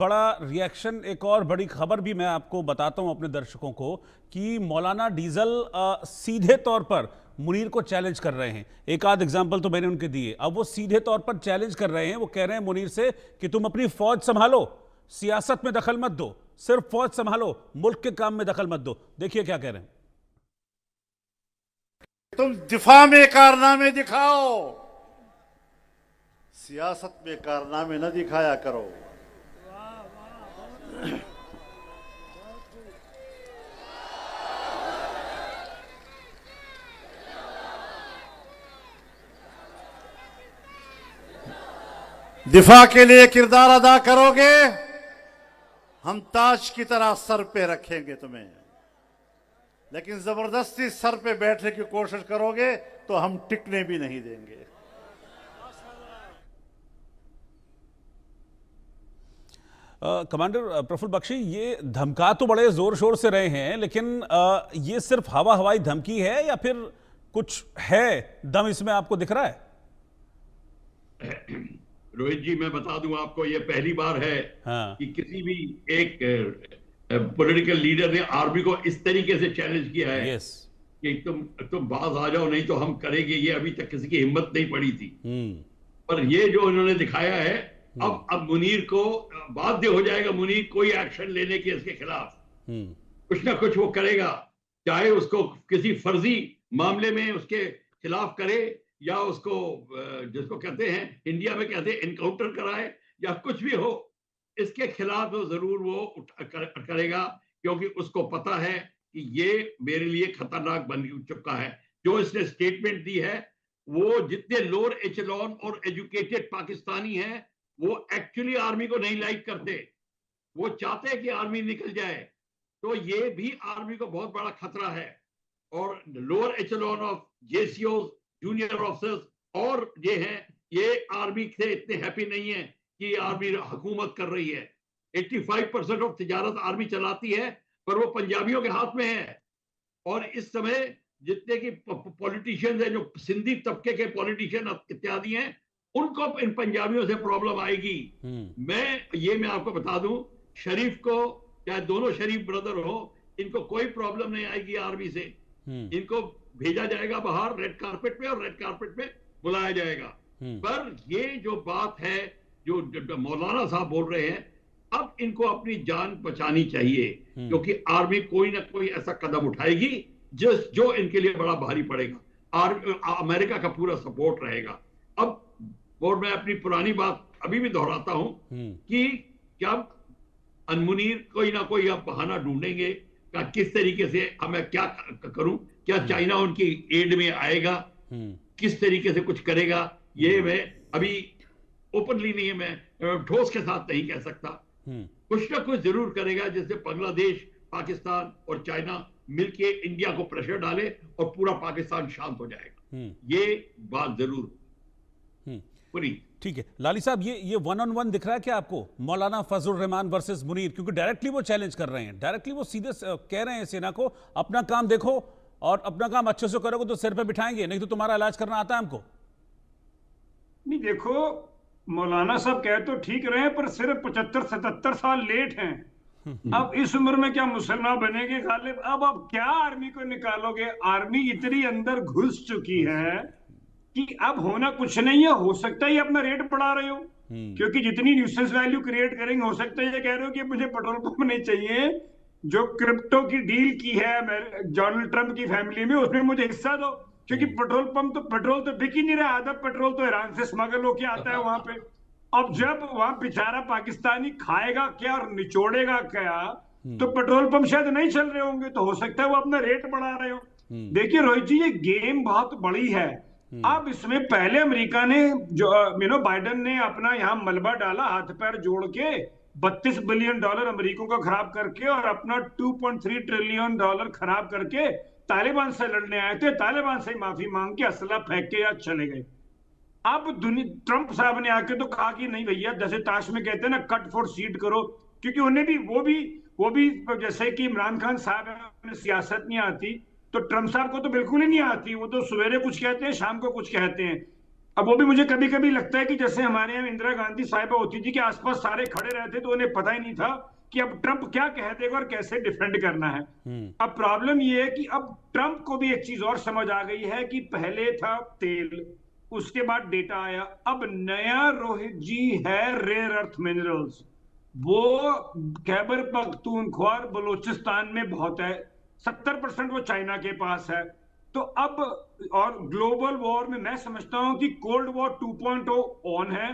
बड़ा रिएक्शन, एक और बड़ी खबर भी मैं आपको बताता हूं अपने दर्शकों को कि मौलाना डीजल सीधे तौर पर मुनीर को चैलेंज कर रहे हैं। एक आध एग्जांपल तो मैंने उनके दिए। अब वो सीधे तौर पर चैलेंज कर रहे हैं, वो कह रहे हैं मुनीर से कि तुम अपनी फौज संभालो, सियासत में दखल मत दो, सिर्फ फौज संभालो, मुल्क के काम में दखल मत दो। देखिए क्या कह रहे हैं। तुम दिफा में कारनामे दिखाओ, सियासत में कारनामे न दिखाया करो। दिफा के लिए किरदार अदा करोगे, हम ताज की तरह सर पे रखेंगे तुम्हें, लेकिन जबरदस्ती सर पे बैठने की कोशिश करोगे तो हम टिकने भी नहीं देंगे। कमांडर प्रफुल्ल बख्शी, ये धमका तो बड़े जोर शोर से रहे हैं, लेकिन ये सिर्फ हवाई धमकी है या फिर कुछ है दम इसमें आपको दिख रहा है? रोहित जी, मैं बता दूं आपको, ये पहली बार है कि किसी भी एक पॉलिटिकल लीडर ने आर्मी को इस तरीके से चैलेंज किया है कि तुम बाज आ जाओ, नहीं तो हम करेंगे। ये अभी तक किसी की हिम्मत नहीं पड़ी थी, पर ये जो इन्होंने दिखाया है, अब मुनीर को बाध्य हो जाएगा मुनीर कोई एक्शन लेने के इसके खिलाफ। कुछ ना कुछ वो करेगा, चाहे उसको किसी फर्जी मामले में उसके खिलाफ करे या उसको जिसको कहते हैं इंडिया में कहते हैं एनकाउंटर कराए या कुछ भी हो, इसके खिलाफ तो जरूर वो करेगा, क्योंकि उसको पता है कि ये मेरे लिए खतरनाक बन चुका है। जो इसने स्टेटमेंट दी है, वो जितने लोअर एचेलॉन और एजुकेटेड पाकिस्तानी हैं वो एक्चुअली आर्मी को नहीं लाइक करते, वो चाहते हैं कि आर्मी निकल जाए। तो ये भी आर्मी को बहुत बड़ा खतरा है। और lower echelon of JCO, junior officers और ये हैं, ये आर्मी से इतने हैप्पी नहीं है कि आर्मी हुकूमत कर रही है। 85% ऑफ तिजारत आर्मी चलाती है, पर वो पंजाबियों के हाथ में है। और इस समय जितने की पॉलिटिशियंस हैं, जो सिंधी तबके के पॉलिटिशियन इत्यादि हैं, उनको इन पंजाबियों से प्रॉब्लम आएगी। मैं आपको बता दूं, शरीफ को, चाहे दोनों शरीफ ब्रदर हो, इनको कोई प्रॉब्लम नहीं आएगी आर्मी से। इनको भेजा जाएगा बाहर रेड कारपेट पे, और रेड कारपेट पे बुलाया जाएगा। पर ये जो बात है जो मौलाना साहब बोल रहे हैं, अब इनको अपनी जान बचानी चाहिए, क्योंकि आर्मी कोई ना कोई ऐसा कदम उठाएगी जो इनके लिए बड़ा भारी पड़ेगा। अमेरिका का पूरा सपोर्ट रहेगा। अब और मैं अपनी पुरानी बात अभी भी दोहराता हूं कि जब मुनीर कोई ना कोई अब बहाना ढूंढेंगे का किस तरीके से मैं क्या करूं, क्या चाइना उनकी एड में आएगा, किस तरीके से कुछ करेगा, ये मैं अभी ओपनली नहीं है, मैं ठोस के साथ नहीं कह सकता। कुछ ना कुछ जरूर करेगा, जिससे बांग्लादेश, पाकिस्तान और चाइना मिलके इंडिया को प्रेशर डाले और पूरा पाकिस्तान शांत हो जाएगा। ये बात जरूर पूरी। ठीक है लाली साहब, ये 1-on-1 दिख रहा है क्या आपको, मौलाना फजल रहमान वर्सेस मुनीर? क्योंकि डायरेक्टली वो चैलेंज कर रहे हैं, डायरेक्टली वो सीधे कह रहे हैं सेना को अपना काम देखो, और अपना काम अच्छे से करोगे तो सिर पे बिठाएंगे, नहीं तो तुम्हारा इलाज करना आता है हमको। नहीं, देखो, मौलाना साहब कह तो ठीक रहे हैं, पर सिर्फ 75-77 साल लेट हैं। अब इस उम्र में क्या मुसलमान बनेंगे गालिब? अब आप क्या आर्मी को निकालोगे? आर्मी इतनी अंदर घुस चुकी है कि अब होना कुछ नहीं है। हो सकता है ये अपना रेट बढ़ा रहे हो, क्योंकि जितनी न्यूसेंस वैल्यू क्रिएट करेंगे, हो सकता है ये कह रहे हो कि मुझे पेट्रोल पंप नहीं चाहिए, जो क्रिप्टो की डील की है डोनाल्ड ट्रंप की फैमिली में, उसमें मुझे हिस्सा दो, क्योंकि पेट्रोल तो बिक ही नहीं रहा। आधा पेट्रोल तो ईरान से स्मगल होके आता है वहां पे। अब जब वहां बेचारा पाकिस्तानी खाएगा क्या और निचोड़ेगा क्या, तो पेट्रोल पंप शायद नहीं चल रहे होंगे, तो हो सकता है वो अपना रेट बढ़ा रहे हो। देखिए रोहित जी, ये गेम बहुत बड़ी है। अब इसमें पहले अमेरिका ने जो बाइडेन ने अपना यहाँ मलबा डाला, हाथ पैर जोड़ के $32 बिलियन अमेरिकों का खराब करके, और अपना $2.3 ट्रिलियन खराब करके तालिबान से लड़ने आए थे। तालिबान से माफी मांग के असला फेंक के या चले गए। अब ट्रंप साहब ने आके तो कहा कि नहीं भैया, जैसे ताश में कहते हैं ना, कट फॉर सीट करो, क्योंकि उन्हें भी वो भी जैसे कि इमरान खान साहब है, उन्हें सियासत नहीं आती, तो ट्रंप साहब को तो बिल्कुल ही नहीं आती। वो तो सवेरे कुछ कहते हैं, शाम को कुछ कहते हैं। अब वो भी मुझे कभी कभी लगता है कि जैसे हमारे यहाँ इंदिरा गांधी साहिबा होती थी कि आसपास सारे खड़े रहते तो उन्हें पता ही नहीं था कि अब ट्रंप क्या कह देगा और कैसे डिफेंड करना है। अब प्रॉब्लम ये है कि अब ट्रंप को भी एक चीज और समझ आ गई है कि पहले था तेल, उसके बाद डेटा आया, अब नया रोहित जी है रेयर अर्थ मिनरल्स। वो खैबर पख्तूनख्वा बलूचिस्तान में बहुत है, 70% वो चाइना के पास है। तो अब और ग्लोबल वॉर में मैं समझता हूं कि कोल्ड वॉर 2.0 ऑन है,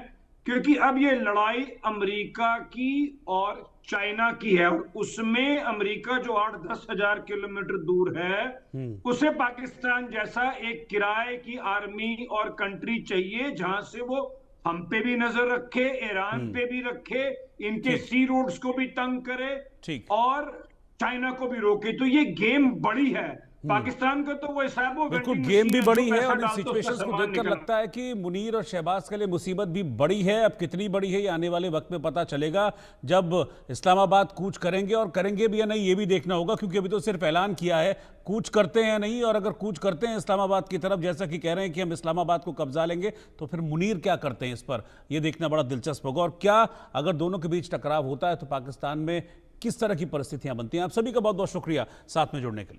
क्योंकि अब ये लड़ाई अमेरिका की और चाइना की है, और उसमें अमेरिका जो 8-10 हजार किलोमीटर दूर है, उसे पाकिस्तान जैसा एक किराए की आर्मी और कंट्री चाहिए जहां से वो हम पे भी नजर रखे, ईरान पे भी रखे, इनके सी रोड्स को भी तंग करे और चाइना को भी रोके। तो ये गेम बड़ी है पाकिस्तान को, तो वो हिसाब वो बिल्कुल गेम भी बड़ी है। और इन सिचुएशंस को देखकर लगता है कि मुनीर और शहबाज के लिए मुसीबत भी बड़ी है। अब कितनी बड़ी है ये आने वाले वक्त में पता चलेगा जब इस्लामाबाद कूच करेंगे, और करेंगे भी या नहीं ये भी देखना होगा, क्योंकि अभी तो सिर्फ ऐलान किया है, कूच करते हैं नहीं। और अगर कूच करते हैं इस्लामाबाद की तरफ, जैसा कि कह रहे हैं कि हम इस्लामाबाद को कब्जा लेंगे, तो फिर मुनीर क्या करते हैं इस पर यह देखना बड़ा दिलचस्प होगा। और क्या अगर दोनों के बीच टकराव होता है तो पाकिस्तान में किस तरह की परिस्थितियां बनती हैं। आप सभी का बहुत बहुत शुक्रिया साथ में जुड़ने के लिए।